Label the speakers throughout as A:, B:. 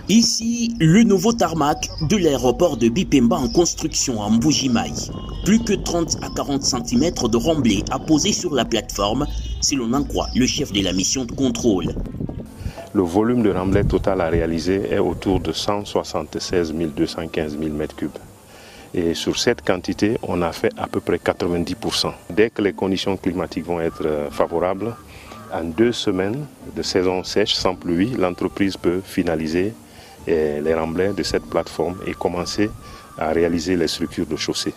A: Ici, le nouveau tarmac de l'aéroport de Bipemba en construction à Mbujimayi. Plus que 30 à 40 cm de remblai à poser sur la plateforme, si l'on en croit le chef de la mission de contrôle.
B: Le volume de remblai total à réaliser est autour de 176 215 000 m3. Et sur cette quantité, on a fait à peu près 90%. Dès que les conditions climatiques vont être favorables, en 2 semaines de saison sèche sans pluie, l'entreprise peut finaliser les remblais de cette plateforme et commencer à réaliser les structures de chaussée.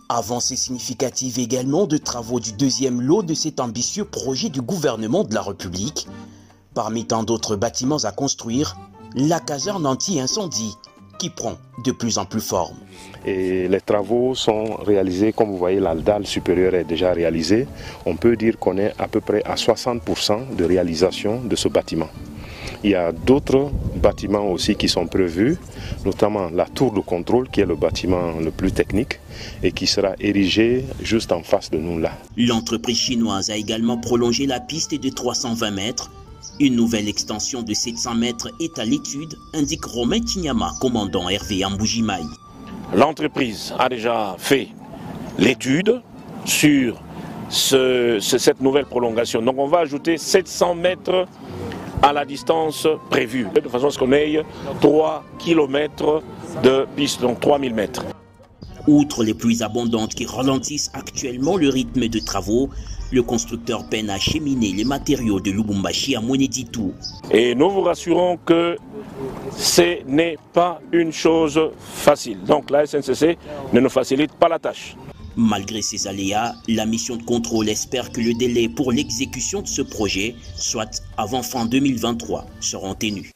A: Avancée significative également de travaux du deuxième lot de cet ambitieux projet du gouvernement de la République. Parmi tant d'autres bâtiments à construire, la caserne anti-incendie qui prend de plus en plus forme.
B: Et les travaux sont réalisés, comme vous voyez, la dalle supérieure est déjà réalisée. On peut dire qu'on est à peu près à 60% de réalisation de ce bâtiment. Il y a d'autres bâtiments aussi qui sont prévus, notamment la tour de contrôle qui est le bâtiment le plus technique et qui sera érigé juste en face de nous là.
A: L'entreprise chinoise a également prolongé la piste de 320 mètres. Une nouvelle extension de 700 mètres est à l'étude, indique Romain Tignama, commandant Hervé Mbujimayi.
C: L'entreprise a déjà fait l'étude sur cette nouvelle prolongation. Donc on va ajouter 700 mètres à la distance prévue, de façon à ce qu'on ait 3 km de piste, donc 3000 mètres.
A: Outre les pluies abondantes qui ralentissent actuellement le rythme de travaux, le constructeur peine à cheminer les matériaux de Lubumbashi à Mweneditu.
C: Et nous vous rassurons que ce n'est pas une chose facile. Donc la SNCC ne nous facilite pas la tâche.
A: Malgré ces aléas, la mission de contrôle espère que le délai pour l'exécution de ce projet, soit avant fin 2023, seront tenus.